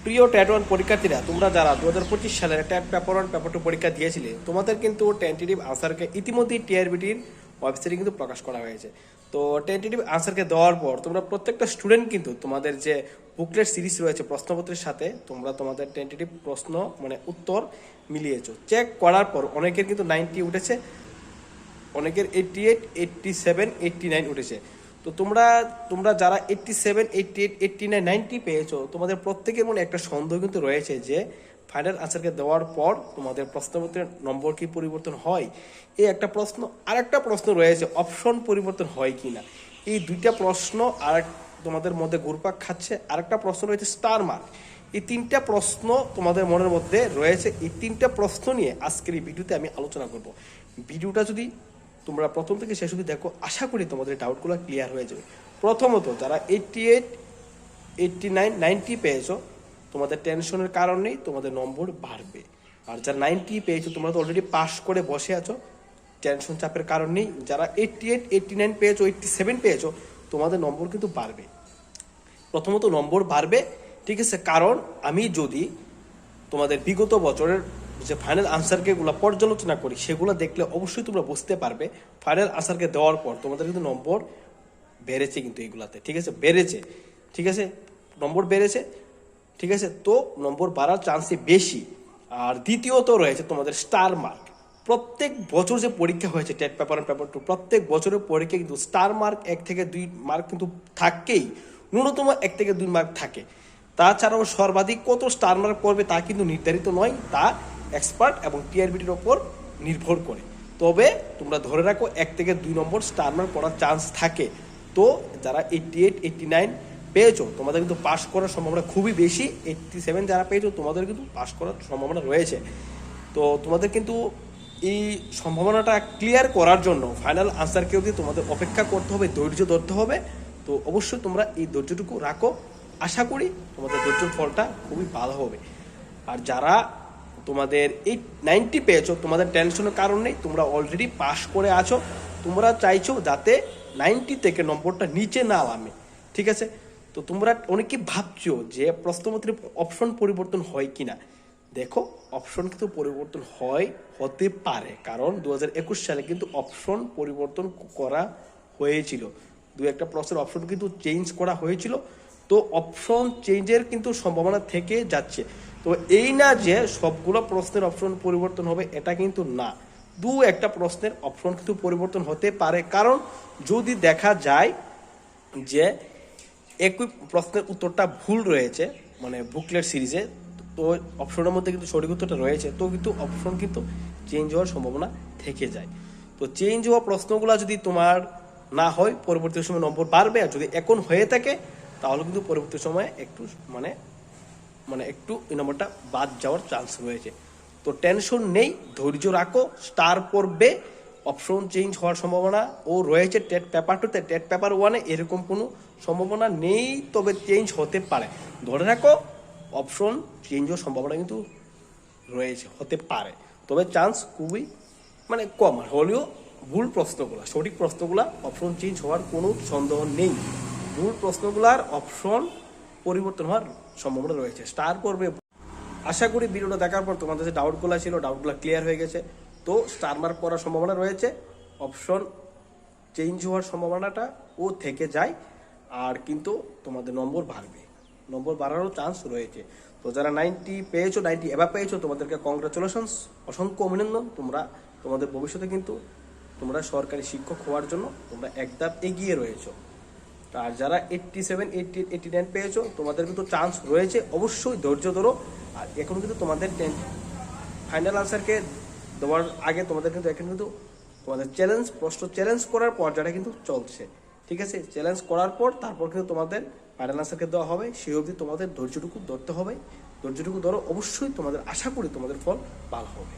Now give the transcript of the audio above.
প্রিয় ট্যাট ওয়ান পরীক্ষার্থীরা, তোমরা যারা 2025 সালের ট্যাট পেপার ওয়ান পেপার টু পরীক্ষা দিয়েছিলে, তোমাদের কিন্তু টেন্টেটিভ আনসারকে ইতিমধ্যেই টিআরবিটির ওয়েবসাইটে কিন্তু প্রকাশ করা হয়েছে। তো টেন্টেটিভ আনসারকে দেওয়ার পর তোমরা প্রত্যেকটা স্টুডেন্ট কিন্তু তোমাদের যে বুকলেট সিরিজ রয়েছে প্রশ্নপত্রের সাথে তোমরা তোমাদের টেন্টেটিভ প্রশ্ন মানে উত্তর মিলিয়েছো। চেক করার পর অনেকের কিন্তু 90 উঠেছে, অনেকের 88, 87, 89 উঠেছে। তো তোমরা যারা 87, 88, 89, 90 পেয়েছো, তোমাদের প্রত্যেকের মনে একটা সন্দেহ কিন্তু রয়েছে যে ফাইনাল আনসারকে দেওয়ার পর তোমাদের প্রশ্নপত্রের নম্বর কি পরিবর্তন হয়। এই একটা প্রশ্ন, আর একটা প্রশ্ন রয়েছে অপশন পরিবর্তন হয় কি না। এই দুইটা প্রশ্ন আর তোমাদের মধ্যে ঘুরপাক খাচ্ছে। আরেকটা প্রশ্ন রয়েছে স্টার মার্ক। এই তিনটা প্রশ্ন তোমাদের মনের মধ্যে রয়েছে। এই তিনটা প্রশ্ন নিয়ে আজকের এই ভিডিওতে আমি আলোচনা করব। ভিডিওটা যদি তোমরা প্রথম থেকে শেষ অবধি দেখো, আশা করি তোমাদের ডাউটগুলো ক্লিয়ার হয়ে যাবে। প্রথমত, যারা 88, 89, 90 পেয়েছো, তোমাদের টেনশনের কারণ নেই, তোমাদের নম্বর বাড়বে। আর যারা 90 পেয়েছো, তোমরা তো অলরেডি পাস করে বসে আছো, টেনশন চাপের কারণ নেই। যারা 88, 89 পেয়েছো, 87 পেয়েছো, তোমাদের নম্বর কিন্তু বাড়বে। প্রথমত নম্বর বাড়বে, ঠিক আছে। কারণ আমি যদি তোমাদের বিগত বছরের যে ফাইনাল আনসারকে গুলো পর্যালোচনা করি, সেগুলো দেখলে অবশ্যই তোমরা বুঝতে পারবে ফাইনাল আনসারকে দেওয়ার পর তোমাদের কিন্তু নম্বর বেড়েছে, কিন্তু এইগুলাতে, ঠিক আছে, বেড়েছে, ঠিক আছে, নম্বর বেড়েছে, ঠিক আছে। তো নম্বর বাড়ার চান্সই বেশি। আর দ্বিতীয়ত রয়েছে তোমাদের স্টার মার্ক। প্রত্যেক বছর যে পরীক্ষা হয়েছে টেট পেপার 1 পেপার 2, প্রত্যেক বছরের পরীক্ষা কিন্তু স্টার মার্ক 1 থেকে 2 মার্ক কিন্তু থাকেই, ন্যূনতম 1 থেকে 2 মার্ক থাকে। তাছাড়াও সর্বাধিক কত স্টার মার্ক পড়বে তা কিন্তু নির্ধারিত নয়, তা এক্সপার্ট এবং টিআরবিটির ওপর নির্ভর করে। তবে তোমরা ধরে রাখো 1 থেকে 2 নম্বর স্টার মার্ক পড়ার চান্স থাকে। তো যারা 88, 89 পেয়েছো, তোমাদের কিন্তু পাস করার সম্ভাবনা খুবই বেশি। 87 যারা পেয়েছো, তোমাদের কিন্তু পাস করার সম্ভাবনা রয়েছে। তো তোমাদের কিন্তু এই সম্ভাবনাটা ক্লিয়ার করার জন্য ফাইনাল আনসারকে অবধি তোমাদের অপেক্ষা করতে হবে, ধৈর্য ধরতে হবে। তো অবশ্যই তোমরা এই ধৈর্যটুকু রাখো, আশা করি তোমাদের ধৈর্যের ফলটা খুবই ভালো হবে। আর যারা তোমাদের 90 পেয়েছো, তোমাদের টেনশনের কারণ নেই, তোমরা অলরেডি পাস করে আছো। তোমরা চাইছো যাতে 90 থেকে নম্বরটা নিচে না নামে, ঠিক আছে। তো তোমরা অনেকে ভাবছো যে প্রশ্নপত্রে অপশন পরিবর্তন হয় কিনা। দেখো, অপশন কিন্তু পরিবর্তন হতে পারে, কারণ 2021 সালে কিন্তু অপশন পরিবর্তন করা হয়েছিল। দু একটা প্রশ্নের অপশন কিন্তু চেঞ্জ করা হয়েছিল। তো অপশন চেঞ্জের কিন্তু সম্ভাবনা থেকে যাচ্ছে। তো এই না যে সবগুলো প্রশ্নের অপশন পরিবর্তন হবে, এটা কিন্তু না। দু একটা প্রশ্নের অপশন কিন্তু পরিবর্তন হতে পারে, কারণ যদি দেখা যায় যে একই প্রশ্নের উত্তরটা ভুল রয়েছে, মানে বুকলেট সিরিজে, তো অপশনের মধ্যে কিন্তু সঠিক উত্তরটা রয়েছে, তো কিন্তু অপশন কিন্তু চেঞ্জ হওয়ার সম্ভাবনা থেকে যায়। তো চেঞ্জ হওয়া প্রশ্নগুলো যদি তোমার না হয়, পরবর্তী সময় নম্বর বাড়বে। আর যদি এখন হয়ে থাকে, তাহলে কিন্তু পরবর্তী সময়ে একটু মানে মানে একটু এই নম্বরটা বাদ যাওয়ার চান্স রয়েছে। তো টেনশন নেই, ধৈর্য রাখো, স্টার পড়বে, অপশন চেঞ্জ হওয়ার সম্ভাবনা ও রয়েছে। টেট পেপার 2তে, টেট পেপার 1-এ এরকম কোনো সম্ভাবনা নেই, তবে চেঞ্জ হতে পারে। ধরে রাখো, অপশন চেঞ্জ হওয়ার সম্ভাবনা কিন্তু রয়েছে, হতে পারে, তবে চান্স খুবই মানে কম। হলেও ভুল প্রশ্নগুলো, সঠিক প্রশ্নগুলো অপশন চেঞ্জ হওয়ার কোনো সন্দেহ নেই। ভুল প্রশ্নগুলার অপশন পরিবর্তন হওয়ার সম্ভাবনা রয়েছে। স্টার করবে। আশা করি ভিডিওটা দেখার পর তোমাদের যে ডাউটগুলো ছিল, ডাউটগুলো ক্লিয়ার হয়ে গেছে। তো স্টার মার্ক করার সম্ভাবনা রয়েছে, অপশন চেঞ্জ হওয়ার সম্ভাবনাটা ও থেকে যায়। আর কিন্তু তোমাদের নম্বর বাড়বে, নম্বর বাড়ারও চান্স রয়েছে। তো যারা 90 পেয়েছো, 90 এবার পেয়েছো, তোমাদেরকে কংগ্রাচুলেশনস, অসংখ্য অভিনন্দন। তোমরা তোমাদের ভবিষ্যতে কিন্তু তোমরা সরকারি শিক্ষক হওয়ার জন্য তোমরা এক ধাপ এগিয়ে রয়েছো। আর যারা 87, 88, 89 পেয়েছো, তোমাদের কিন্তু চান্স রয়েছে, অবশ্যই ধৈর্য ধরো। আর এখন কিন্তু তোমাদের ফাইনাল আনসারকে দেওয়ার আগে তোমাদের কিন্তু এখন কিন্তু তোমাদের প্রশ্ন চ্যালেঞ্জ করার পর্যায়টা কিন্তু চলছে, ঠিক আছে। চ্যালেঞ্জ করার পর তারপর কিন্তু তোমাদের ফাইনাল আনসারকে দেওয়া হবে। সেই অবধি তোমাদের ধৈর্যটুকু ধরতে হবে, ধৈর্যটুকু ধরো, অবশ্যই তোমাদের আশা করি তোমাদের ফল ভালো হবে।